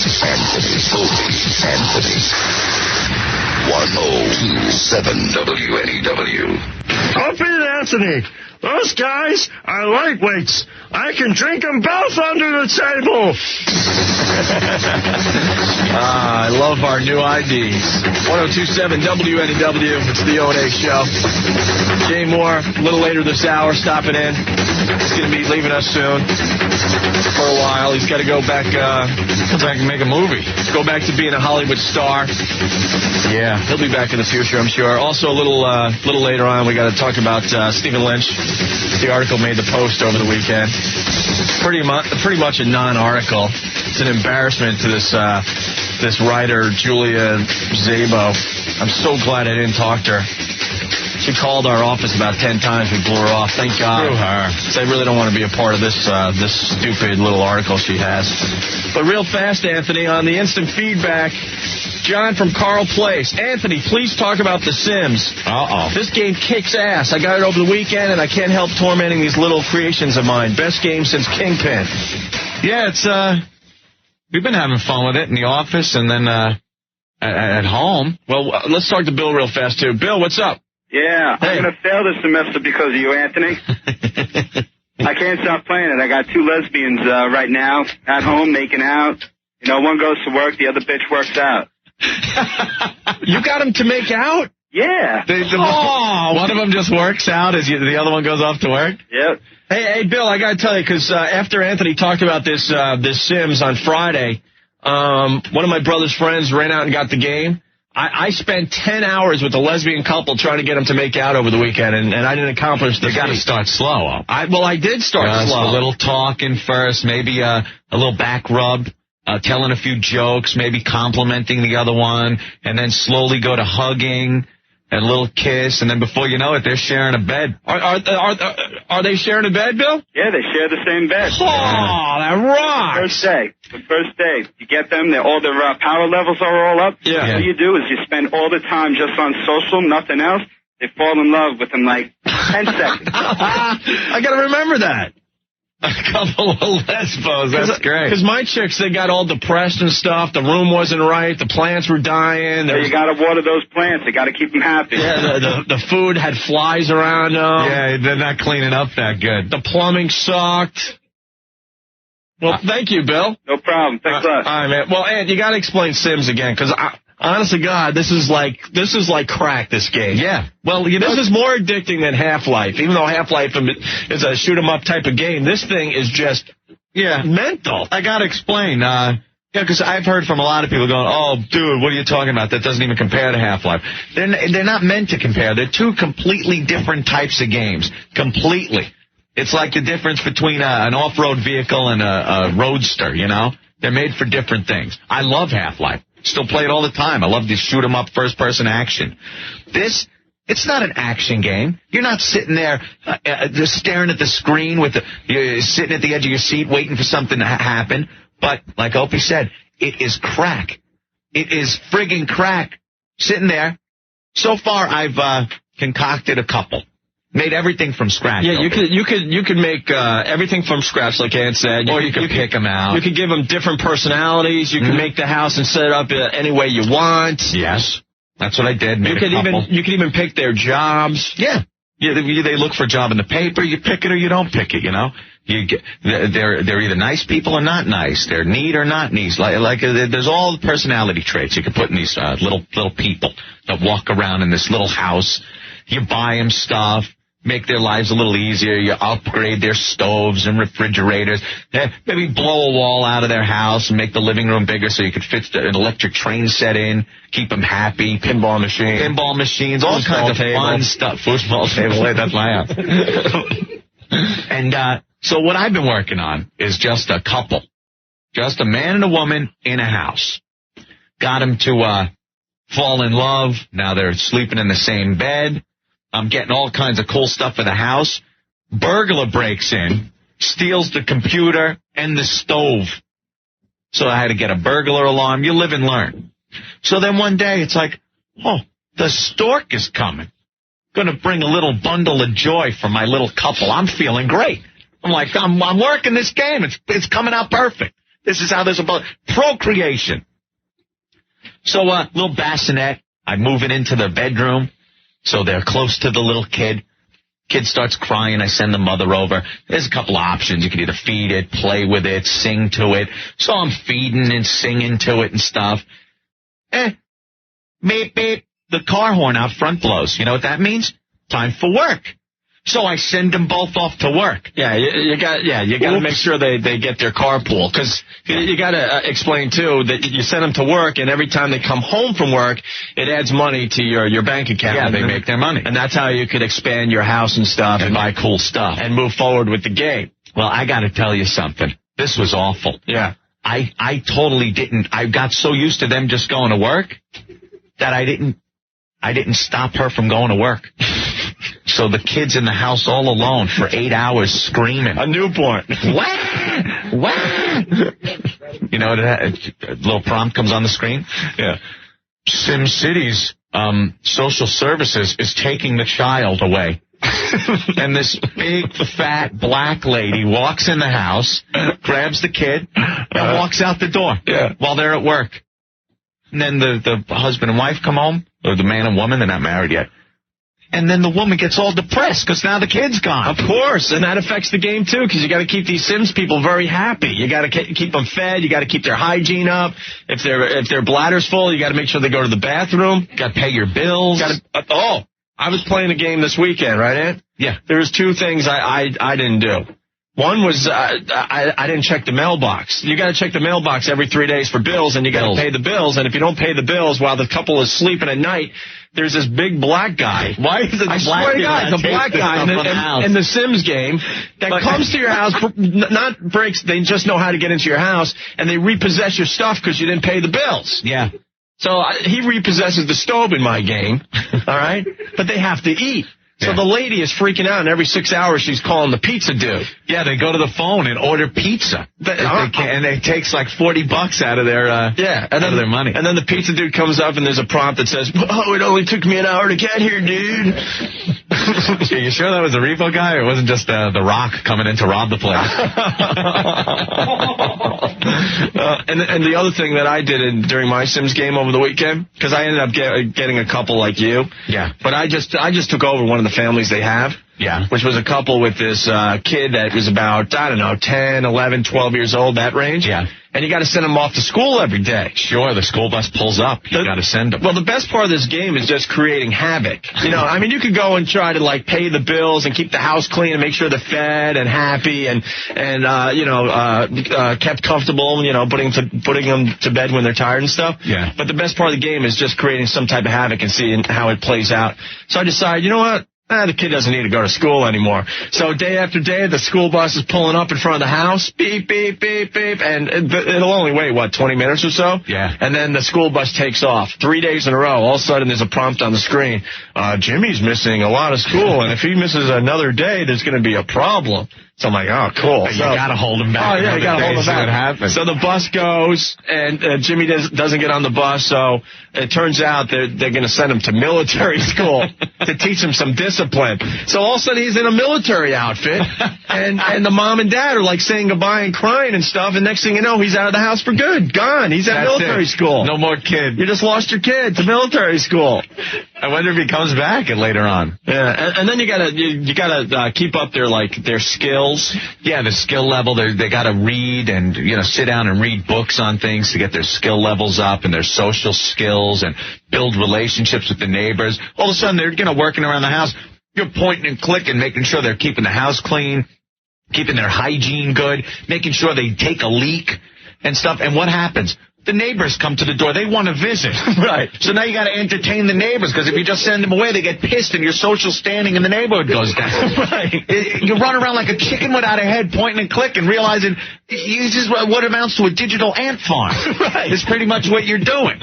Opie Anthony. 1027 WNEW. Opie Anthony. Those guys are lightweights. I can drink them both under the table. I love our new IDs. 1027 WNEW. It's the O&A show. Jay Moore, a little later this hour, stopping in. He's going to be leaving us soon for a while. He's got to go back and make a movie. Go back to being a Hollywood star. Yeah, he'll be back in the future, I'm sure. Also, a little later on, we got to talk about Stephen Lynch. The article made the Post over the weekend. Pretty much a non-article. It's an embarrassment to this writer, Julia Szabo. I'm so glad I didn't talk to her. She called our office about 10 times. We blew her off. Thank God. Screw her. So I really don't want to be a part of this stupid little article she has. But real fast, Anthony, on the instant feedback, John from Carl Place. Anthony, please talk about The Sims. Uh-oh. This game kicks ass. I got it over the weekend, and I can't help tormenting these little creations of mine. Best game since Kingpin. Yeah, it's we've been having fun with it in the office and then at home. Well, let's talk to Bill real fast, too. Bill, what's up? Yeah, Hey. I'm going to fail this semester because of you, Anthony. I can't stop playing it. I got two lesbians right now at home making out. You know, one goes to work, the other bitch works out. You got him to make out? Yeah. One of them just works out as the other one goes off to work? Yep. Hey, Bill, I got to tell you, because after Anthony talked about this Sims on Friday, one of my brother's friends ran out and got the game. I spent 10 hours with a lesbian couple trying to get them to make out over the weekend, and I didn't accomplish the You got to feat. start slow. I did start slow. A little talking first, maybe a little back rub, telling a few jokes, maybe complimenting the other one, and then slowly go to hugging and a little kiss, and then before you know it, they're sharing a bed. Are they sharing a bed, Bill? Yeah, they share the same bed. Oh, that rocks. The first day, you get them, all their power levels are all up. Yeah. All you do is you spend all the time just on social, nothing else. They fall in love within like 10 seconds. I got to remember that. A couple of lesbos, that's great. Because my chicks, they got all depressed and stuff. The room wasn't right. The plants were dying. So you got to water those plants. You got to keep them happy. Yeah, the food had flies around them. Yeah, they're not cleaning up that good. The plumbing sucked. Well, thank you, Bill. No problem. Thanks a lot. All right, man. Well, Ant, you got to explain Sims again, because honest to God, this is like crack, this game. Yeah. Well, this is more addicting than Half-Life. Even though Half-Life is a shoot-'em-up type of game, this thing is just mental. I got to explain. Because I've heard from a lot of people going, oh, dude, what are you talking about? That doesn't even compare to Half-Life. They're not meant to compare. They're two completely different types of games. Completely. It's like the difference between an off-road vehicle and a roadster, you know? They're made for different things. I love Half-Life. Still play it all the time. I love the shoot-'em-up first-person action. It's not an action game. You're not sitting there just staring at the screen you're sitting at the edge of your seat waiting for something to happen. But, like Opie said, it is crack. It is friggin' crack. Sitting there. So far, I've concocted a couple. Made everything from scratch. Yeah, you could make everything from scratch, like Ant said. Or you could pick them out. You could give them different personalities. You can make the house and set it up any way you want. Yes, that's what I did. You could even pick their jobs. Yeah. They look for a job in the paper. You pick it or you don't pick it. You know, they're either nice people or not nice. They're neat or not neat. Like there's all the personality traits you can put in these little people that walk around in this little house. You buy them stuff. Make their lives a little easier. You upgrade their stoves and refrigerators. Maybe blow a wall out of their house and make the living room bigger so you could fit an electric train set in. Keep them happy. Pinball machines, all kinds of fun stuff. Football table. Wait, that's my house. And so what I've been working on is just a couple. Just a man and a woman in a house. Got them to fall in love. Now they're sleeping in the same bed. I'm getting all kinds of cool stuff for the house. Burglar breaks in, steals the computer and the stove. So I had to get a burglar alarm. You live and learn. So then one day it's like, oh, the stork is coming. Gonna bring a little bundle of joy for my little couple. I'm feeling great. I'm like, I'm working this game. It's coming out perfect. This is how this will procreation. So, little bassinet, I move it into the bedroom, so they're close to the little kid. Kid starts crying, I send the mother over. There's a couple of options. You can either feed it, play with it, sing to it. So I'm feeding and singing to it and stuff. Beep, beep. The car horn out front blows. You know what that means? Time for work. So I send them both off to work. Yeah, you got to make sure they get their carpool, because you got to explain too that you send them to work, and every time they come home from work, it adds money to your bank account. Yeah, they make their money, and that's how you could expand your house and stuff and buy cool stuff and move forward with the game. Well, I got to tell you something. This was awful. Yeah, I totally didn't. I got so used to them just going to work that I didn't stop her from going to work. So the kid's in the house all alone for 8 hours screaming. A newborn. Wah! Wah! You know, a little prompt comes on the screen. Yeah. SimCity's social services is taking the child away. And this big, fat, black lady walks in the house, grabs the kid, and walks out the door while they're at work. And then the husband and wife come home, or the man and woman, they're not married yet. And then the woman gets all depressed because now the kid's gone. Of course, and that affects the game too, because you got to keep these Sims people very happy. You got to keep them fed. You got to keep their hygiene up. If their bladder's full, you got to make sure they go to the bathroom. Got to pay your bills. I was playing a game this weekend, right, Ant? Yeah. There was two things I didn't do. One was I didn't check the mailbox. You got to check the mailbox every 3 days for bills, and you got to pay the bills. And if you don't pay the bills while the couple is sleeping at night, there's this big black guy. Why is it I swear to God, the black guy in the Sims game that comes to your house, not breaks, they just know how to get into your house, and they repossess your stuff because you didn't pay the bills. Yeah. So he repossesses the stove in my game, all right? But they have to eat. So the lady is freaking out, and every 6 hours she's calling the pizza dude. Yeah, they go to the phone and order pizza. And it takes like $40 out of their out of their money. And then the pizza dude comes up, and there's a prompt that says, "Oh, it only took me an hour to get here, dude." Are you sure that was a repo guy, or it wasn't just the Rock coming in to rob the place? And the other thing that I did during my Sims game over the weekend, because I ended up getting a couple like you. Yeah. But I just took over one of the families they have. Yeah. Which was a couple with this kid that was about, 10, 11, 12 years old, that range. Yeah. And you got to send them off to school every day. Sure, the school bus pulls up. You got to send them. Well, the best part of this game is just creating havoc. You know, I mean, you could go and try to, like, pay the bills and keep the house clean and make sure they're fed and happy and kept comfortable, putting them to bed when they're tired and stuff. Yeah. But the best part of the game is just creating some type of havoc and seeing how it plays out. So I decided, you know what? The kid doesn't need to go to school anymore. So day after day, the school bus is pulling up in front of the house, beep, beep, beep, beep, and it'll only wait, 20 minutes or so? Yeah. And then the school bus takes off. 3 days in a row, all of a sudden there's a prompt on the screen. Jimmy's missing a lot of school, and if he misses another day, there's going to be a problem. So I'm like, oh, cool. You got to hold him back. Oh, yeah, you got to hold him back. So the bus goes, and Jimmy doesn't get on the bus, so it turns out they're going to send him to military school to teach him some discipline. So all of a sudden he's in a military outfit, and the mom and dad are like saying goodbye and crying and stuff, and next thing you know, he's out of the house for good. Gone. He's at military school. No more kid. You just lost your kid to military school. I wonder if he comes back later on. Yeah, and then you gotta keep up their skills. Yeah, the skill level. They gotta read and sit down and read books on things to get their skill levels up and their social skills and build relationships with the neighbors. All of a sudden they're working around the house. You're pointing and clicking, making sure they're keeping the house clean, keeping their hygiene good, making sure they take a leak and stuff. And what happens? The neighbors come to the door. They want to visit. Right. So now you got to entertain the neighbors, because if you just send them away, they get pissed and your social standing in the neighborhood goes down. Right. You run around like a chicken without a head, pointing and clicking, realizing this is what amounts to a digital ant farm. Right. It's pretty much what you're doing.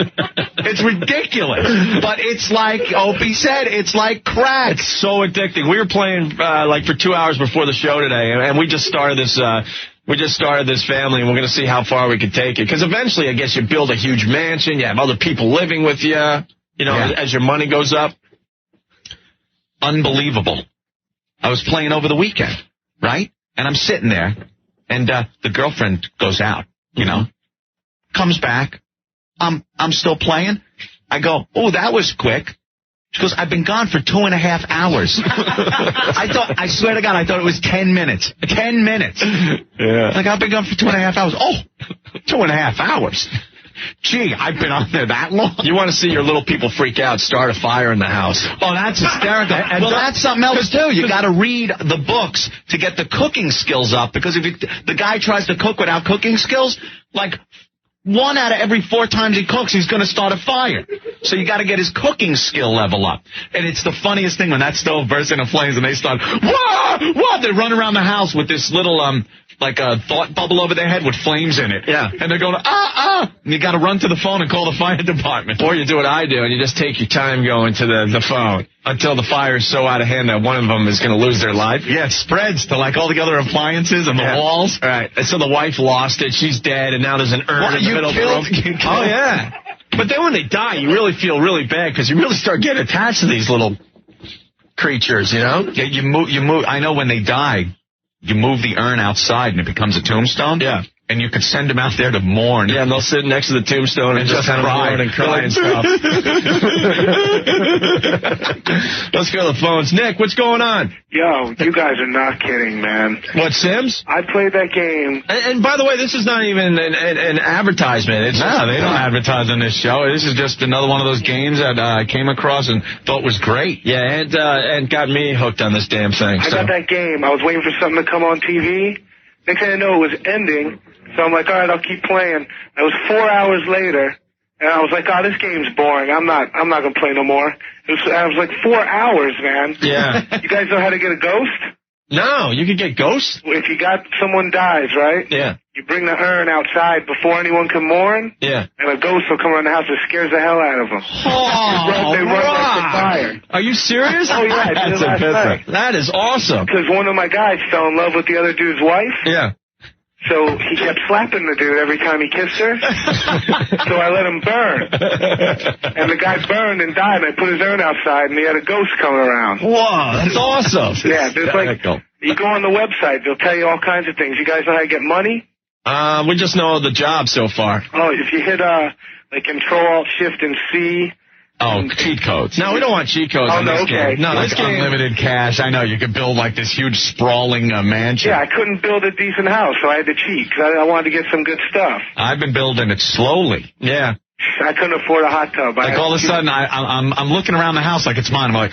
It's ridiculous. But it's like Opie said, it's like crack. It's so addicting. We were playing for 2 hours before the show today, and we just started this. We just started this family, and we're going to see how far we can take it. Because eventually, I guess you build a huge mansion. You have other people living with you, as your money goes up. Unbelievable. I was playing over the weekend, right? And I'm sitting there, and the girlfriend goes out. you know. Comes back. I'm still playing. I go, oh, that was quick. She goes, I've been gone for 2.5 hours. I swear to God, I thought it was 10 minutes. 10 minutes. Yeah. Like, I've been gone for 2.5 hours. Oh, 2.5 hours. Gee, I've been on there that long. You want to see your little people freak out, start a fire in the house. Oh, that's hysterical. Well, that's something else, too. You got to read the books to get the cooking skills up, because if the guy tries to cook without cooking skills, like, 1 out of every 4 times he cooks, he's going to start a fire. So you got to get his cooking skill level up. And it's the funniest thing when that stove bursts into flames and they start, whoa, whoa, they run around the house with this little, like a thought bubble over their head with flames in it. Yeah. And they're going, and you got to run to the phone and call the fire department. Or you do what I do, and you just take your time going to the phone until the fire is so out of hand that one of them is going to lose their life. Yeah, it spreads to like all the other appliances and the walls. All right. And so the wife lost it. She's dead, and now there's an urn in the middle of the room. Oh, yeah. But then when they die, you really feel really bad, because you really start getting attached to these little creatures, you know? Yeah, you move. I know when they die, you move the urn outside and it becomes a tombstone. Yeah. And you could send them out there to mourn. Yeah, and they'll sit next to the tombstone and just kind of mourn and cry and stuff. Let's go to the phones. Nick, what's going on? Yo, you guys are not kidding, man. What, Sims? I played that game. And by the way, this is not even an advertisement. It's No, they don't advertise on this show. This is just another one of those games that I came across and thought was great. Yeah, and got me hooked on this damn thing. I got that game. I was waiting for something to come on TV. Next thing I know, it was ending. So I'm like, all right, I'll keep playing. It was 4 hours later, and I was like, oh, this game's boring. I'm not gonna play no more. I was like 4 hours, man. Yeah. You guys know how to get a ghost? No, you could get ghosts? If you got someone dies, right? Yeah. You bring the urn outside before anyone can mourn. Yeah. And a ghost will come around the house and scares the hell out of them. Oh, they run like the fire. Are you serious? Oh, yeah, I did it last night. That is awesome. Because one of my guys fell in love with the other dude's wife. Yeah. So he kept slapping the dude every time he kissed her. So I let him burn. And the guy burned and died, and I put his urn outside, and he had a ghost coming around. Whoa, that's awesome. Yeah, there's like, you go on the website, they'll tell you all kinds of things. You guys know how to get money? We just know the job so far. Oh, if you hit, like Control-Alt-Shift-and-C. Oh, cheat codes. No, we don't want cheat codes on this game. No, like this game. unlimited cash. I know you could build like this huge sprawling mansion. Yeah, I couldn't build a decent house, so I had to cheat, because I wanted to get some good stuff. I've been building it slowly. Yeah. I couldn't afford a hot tub. Like all of a sudden, I'm looking around the house like it's mine. I'm like,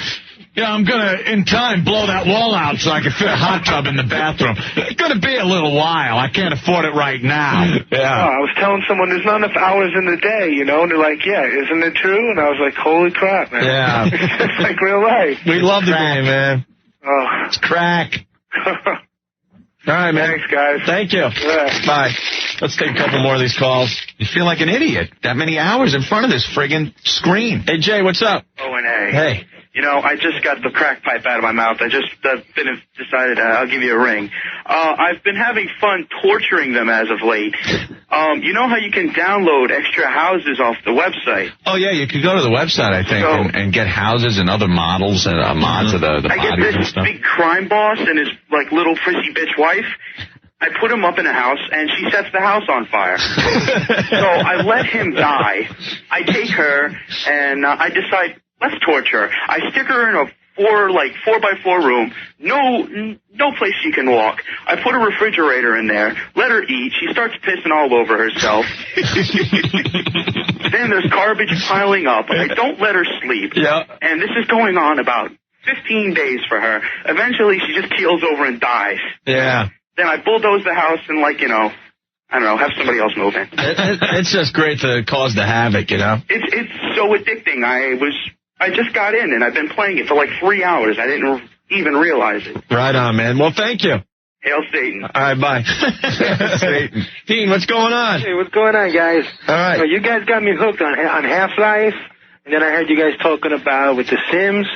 yeah, I'm gonna in time blow that wall out so I can fit a hot tub in the bathroom. It's gonna be a little while. I can't afford it right now. Yeah. I was telling someone there's not enough hours in the day, you know, and they're like, yeah, isn't it true? And I was like, holy crap, man. Yeah. It's like real life. We love the game, man. Oh. It's crack. All right, man. Thanks, guys. Thank you. Yeah. Bye. Let's take a couple more of these calls. You feel like an idiot. That many hours in front of this friggin' screen. Hey, Jay, what's up? Oh, and hey. Hey. You know, I just got the crack pipe out of my mouth. I just decided I'll give you a ring. I've been having fun torturing them as of late. You know how you can download extra houses off the website? Oh, yeah, you could go to the website, I think, and get houses and other models and mods of the I get bodies and this stuff. big crime boss and his, like, little prissy bitch wife. I put him up in a house, and she sets the house on fire. So I let him die. I take her, and I decide, let's torture her. I stick her in a 4x4 room, no place she can walk. I put a refrigerator in there, let her eat. She starts pissing all over herself. Then there's garbage piling up. I don't let her sleep. Yeah. And this is going on about 15 days for her. Eventually, she just keels over and dies. Yeah. Then I bulldoze the house and, like, you know, I don't know, have somebody else move in. It's just great to cause the havoc, you know? It's so addicting. I just got in, and I've been playing it for like 3 hours. I didn't even realize it. Right on, man. Well, thank you. Hail Satan. All right, bye. Satan. Dean, what's going on? Hey, what's going on, guys? All right. You guys got me hooked on Half-Life, and then I heard you guys talking about with The Sims,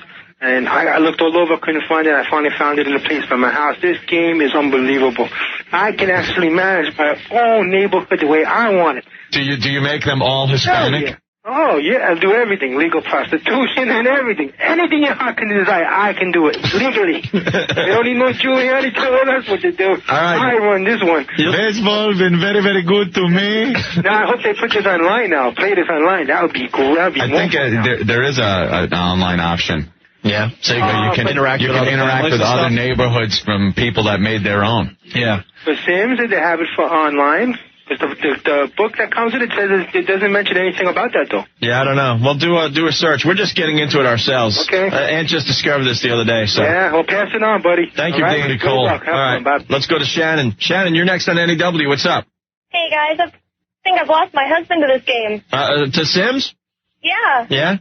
and I looked all over, couldn't find it. I finally found it in a place by my house. This game is unbelievable. I can actually manage my own neighborhood the way I want it. Do you make them all Hispanic? Yeah. Oh, yeah, I'll do everything. Legal prostitution and everything. Anything your heart can desire, I can do it. Legally. You don't need no Giuliani telling us what to do. All right. I run this one. Baseball been very, very good to me. Now, I hope they put this online now. Play this online. That would be cool. That would be I think there is an online option. Yeah. So you can interact You with can other interact with families and other stuff. neighborhoods from people that made their own. Yeah. For Sims, did they have it for online? Because the book that comes with it says it doesn't mention anything about that, though. Yeah, I don't know. Well, do a search. We're just getting into it ourselves. Okay. Aunt just discovered this the other day, so. Yeah, well, pass it on, buddy. Thank you, All right? Danny Good Cole. luck. Have All right, fun. Bye. let's go to Shannon. Shannon, you're next on NEW. What's up? Hey, guys, I think I've lost my husband to this game. To Sims? Yeah. Yeah?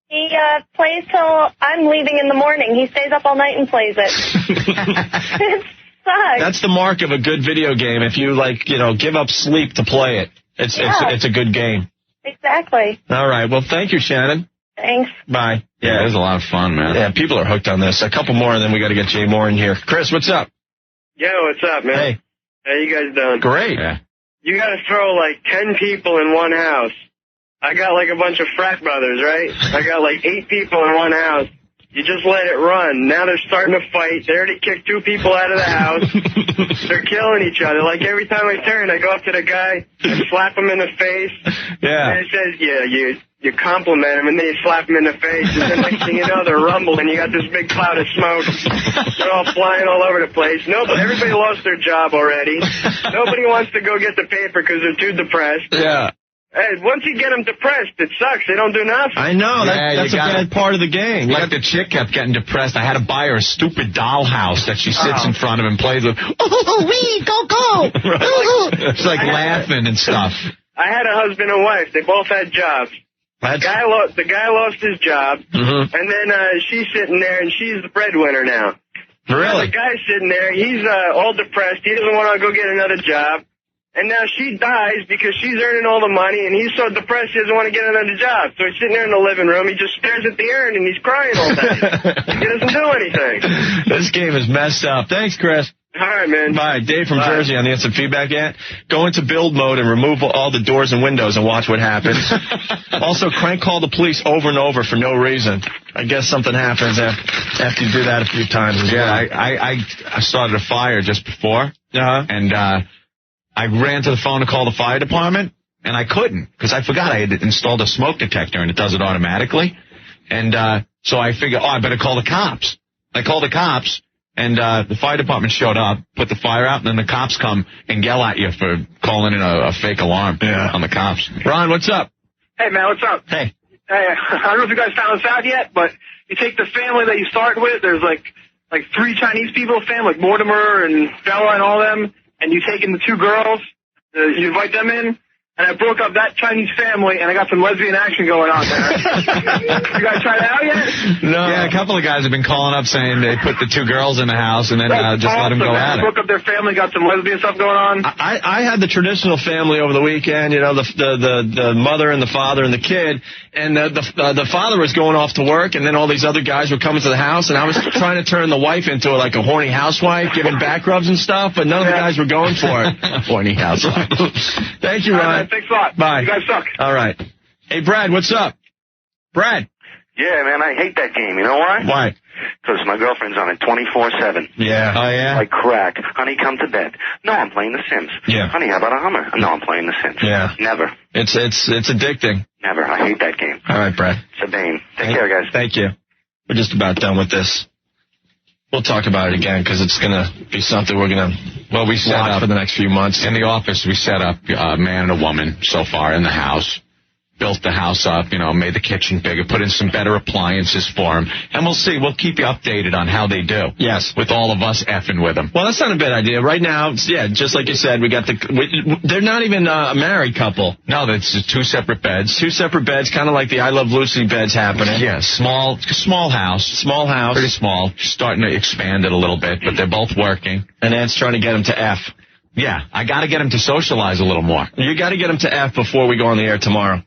He plays till I'm leaving in the morning. He stays up all night and plays it. It sucks. That's the mark of a good video game. If you, give up sleep to play it. It's a good game. Exactly. All right. Well, thank you, Shannon. Thanks. Bye. Yeah, it was a lot of fun, man. Yeah, people are hooked on this. A couple more, and then we got to get Jay Moore in here. Chris, what's up? Yo, what's up, man? Hey. How you guys doing? Great. Yeah. You gotta throw like 10 people in one house. I got like a bunch of frat brothers, right? I got like 8 people in one house. You just let it run. Now they're starting to fight. They already kicked 2 people out of the house. They're killing each other. Like every time I turn, I go up to the guy and slap him in the face. Yeah. And it says, yeah, you compliment him, and then you slap him in the face. And then next thing you know, they're rumbling. You got this big cloud of smoke. They're all flying all over the place. Everybody lost their job already. Nobody wants to go get the paper because they're too depressed. Yeah. Hey, once you get them depressed, it sucks. They don't do nothing. I know. That's a bad part of the game. Like the chick kept getting depressed. I had to buy her a stupid dollhouse that she sits in front of and plays with. Oh, wee, go, go. She's like laughing and stuff. I had a husband and wife. They both had jobs. The guy lost his job, and then she's sitting there, and she's the breadwinner now. Really? The guy's sitting there. He's all depressed. He doesn't want to go get another job. And now she dies because she's earning all the money, and he's so depressed he doesn't want to get another job. So he's sitting there in the living room. He just stares at the urn, and he's crying all day. He doesn't do anything. This game is messed up. Thanks, Chris. All right, man. Bye. Dave from Jersey on the instant feedback yet. Go into build mode and remove all the doors and windows and watch what happens. Also, crank call the police over and over for no reason. I guess something happens after you do that a few times. Yeah, I started a fire just before, and I ran to the phone to call the fire department, and I couldn't because I forgot I had installed a smoke detector, and it does it automatically. And so I figured, I better call the cops. I called the cops. And the fire department showed up, put the fire out, and then the cops come and yell at you for calling in a fake alarm on the cops. Ron, what's up? Hey, man, what's up? Hey. I don't know if you guys found this out yet, but you take the family that you start with. There's like 3 Chinese people, family, like Mortimer and Bella and all them, and you take in the 2 girls. You invite them in. And I broke up that Chinese family, and I got some lesbian action going on there. You guys try that out yet? No. Yeah, a couple of guys have been calling up saying they put the 2 girls in the house and then just let them go at it. Broke up their family, got some lesbian stuff going on. I had the traditional family over the weekend, the mother and the father and the kid, and the father was going off to work, and then all these other guys were coming to the house, and I was trying to turn the wife into a horny housewife, giving back rubs and stuff, but none of the guys were going for it. Horny housewife. Thank you, Ron. Thanks a lot. Bye. You guys suck. All right. Hey, Brad, what's up? Brad. Yeah, man, I hate that game. You know why? Why? Because my girlfriend's on it 24/7. Yeah. Oh, yeah? Like crack. Honey, come to bed. No, I'm playing The Sims. Yeah. Honey, how about a Hummer? No, I'm playing The Sims. Yeah. Never. It's addicting. Never. I hate that game. All right, Brad. It's a bane. Take care, guys. Thank you. We're just about done with this. We'll talk about it again because it's going to be something we're going to watch for the next few months. In the office, we set up a man and a woman so far in the house. Built the house up, made the kitchen bigger, put in some better appliances for them. And we'll see. We'll keep you updated on how they do. Yes. With all of us effing with them. Well, that's not a bad idea. Right now, just like you said, we got they're not even a married couple. No, that's 2 separate beds. 2 separate beds, kind of like the I Love Lucy beds happening. Yeah, small house. Small house. Pretty small. Starting to expand it a little bit, but they're both working. And Aunt's trying to get them to F. Yeah, I got to get them to socialize a little more. You got to get them to F before we go on the air tomorrow.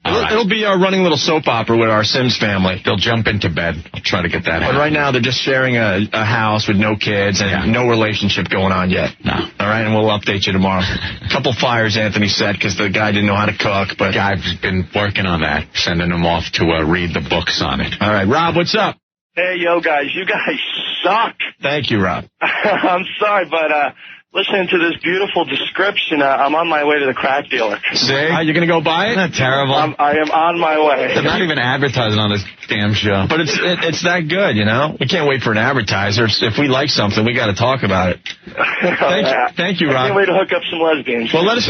It'll be our running little soap opera with our Sims family. They'll jump into bed. I'll try to get that But right now, they're just sharing a house with no kids and no relationship going on yet. No. All right, and we'll update you tomorrow. A couple fires, Anthony said, because the guy didn't know how to cook. But I've been working on that, sending him off to read the books on it. All right, Rob, what's up? Hey, yo, guys, you guys suck. Thank you, Rob. I'm sorry, but listening to this beautiful description, I'm on my way to the crack dealer. See? You're going to go buy it? Isn't that terrible? I am on my way. They're not even advertising on this damn show. But it's that good, you know? We can't wait for an advertiser. If we like something, we got to talk about it. Thank you, Rob. I can't wait to hook up some lesbians. Well, let us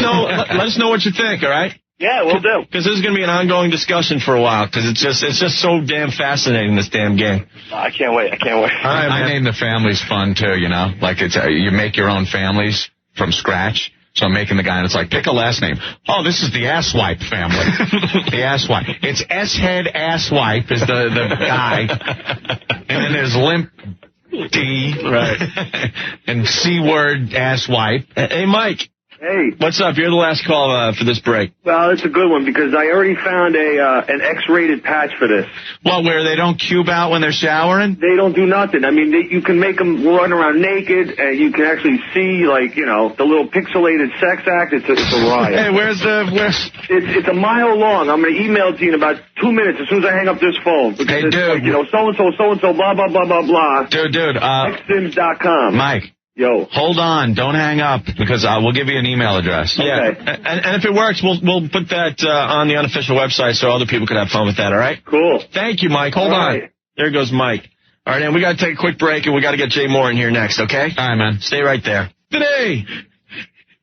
know what you think, all right? Yeah, we'll do. Because this is going to be an ongoing discussion for a while, because it's just so damn fascinating, this damn game. I can't wait. All right, I named the families fun, too, you know? Like, it's you make your own families from scratch. So I'm making the guy, and it's like, pick a last name. Oh, this is the Asswipe family. The Asswipe. It's S-head Asswipe is the guy. And then there's Limp D. Right. And C-word Asswipe. Hey, Mike. Hey. What's up? You're the last call for this break. Well, it's a good one because I already found an X-rated patch for this. Well, where they don't cube out when they're showering? They don't do nothing. I mean, you can make them run around naked, and you can actually see, like, you know, the little pixelated sex act. It's a riot. Hey, where's? It's a mile long. I'm going to email it to you in about 2 minutes as soon as I hang up this phone. Because hey, it's dude. like, you know, so-and-so, blah, blah, blah, blah, blah. Dude. Xsims.com. Mike. Yo. Hold on. Don't hang up because we'll give you an email address. Yeah. Okay. And if it works, we'll put that on the unofficial website so other people can have fun with that, all right? Cool. Thank you, Mike. Hold on. There goes Mike. All right, and we got to take a quick break, and we got to get Jay Moore in here next, okay? All right, man. Stay right there. Today.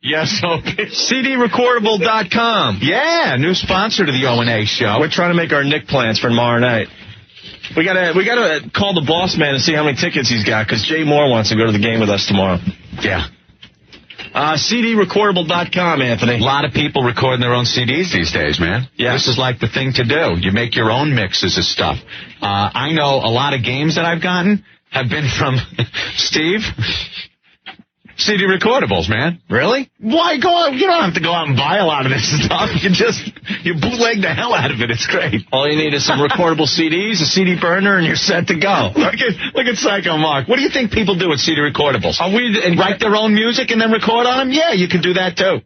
Yes, okay. CDrecordable.com. Yeah, new sponsor to the O&A show. We're trying to make our Nick plans for tomorrow night. We gotta call the boss man and see how many tickets he's got, because Jay Moore wants to go to the game with us tomorrow. Yeah. CDrecordable.com, Anthony. A lot of people recording their own CDs these days, man. Yeah. This is like the thing to do. You make your own mixes of stuff. I know a lot of games that I've gotten have been from Steve. CD recordables, man. Really? Why go out? You don't have to go out and buy a lot of this stuff. You bootleg the hell out of it. It's great. All you need is some recordable CDs, a CD burner, and you're set to go. Look at Psycho Mark. What do you think people do with CD recordables? Write their own music and then record on them? Yeah, you can do that too.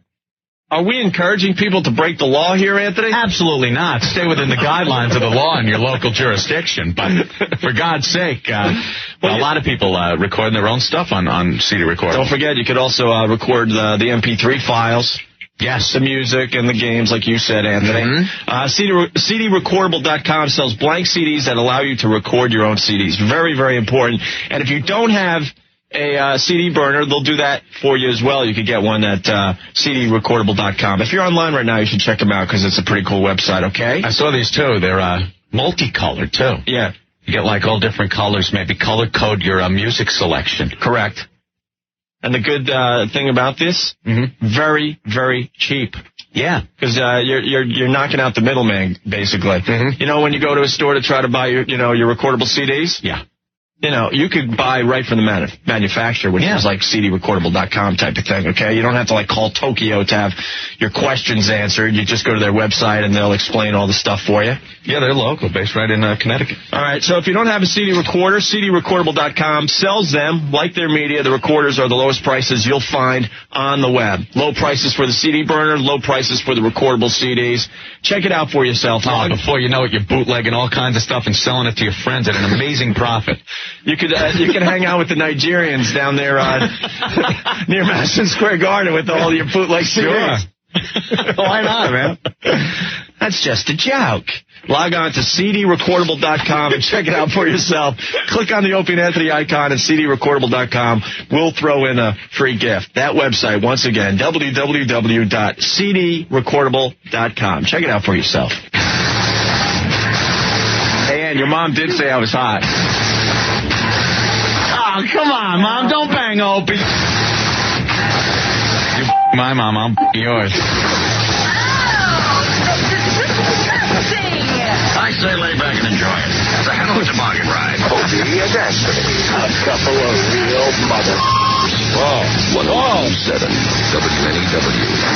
Are we encouraging people to break the law here, Anthony? Absolutely not. Stay within the guidelines of the law in your local jurisdiction. But for God's sake, a lot of people recording their oan stuff on CD recordables. Don't forget, you could also record the MP3 files. Yes. The music and the games, like you said, Anthony. Mm-hmm. CDrecordable.com sells blank CDs that allow you to record your own CDs. Very, very important. And if you don't have a CD burner, they'll do that for you as well. You could get one at CDrecordable.com. If you're online right now, you should check them out because it's a pretty cool website, okay? I saw these, too. They're multicolored, too. Yeah. You get, like, all different colors, maybe color code your music selection. Correct. And the good thing about this, very, very cheap. Yeah. Because you're knocking out the middleman, basically. Mm-hmm. You know, when you go to a store to try to buy your recordable CDs? Yeah. You know, you could buy right from the manufacturer, which is like CDrecordable.com type of thing, okay? You don't have to, like, call Tokyo to have your questions answered. You just go to their website, and they'll explain all the stuff for you. Yeah, they're local, based right in Connecticut. All right, so if you don't have a CD recorder, CDrecordable.com sells them. Like their media, the recorders are the lowest prices you'll find on the web. Low prices for the CD burner, low prices for the recordable CDs. Check it out for yourself. Before you know it, you're bootlegging all kinds of stuff and selling it to your friends at an amazing profit. You could hang out with the Nigerians down there near Madison Square Garden with all your bootleg CDs. Sure. Why not, man? That's just a joke. Log on to CDrecordable.com and check it out for yourself. Click on the Opie and Anthony icon at CDrecordable.com. We'll throw in a free gift. That website, once again, www.cdrecordable.com. Check it out for yourself. Hey, Ann, your mom did say I was hot. Oh, come on, Mom. Don't bang Opie. You my mom, I'll yours. I say lay back and enjoy it. It's a hell of a toboggan ride. Opie and Anthony. A couple of real mothers. Whoa. 107 WNEW.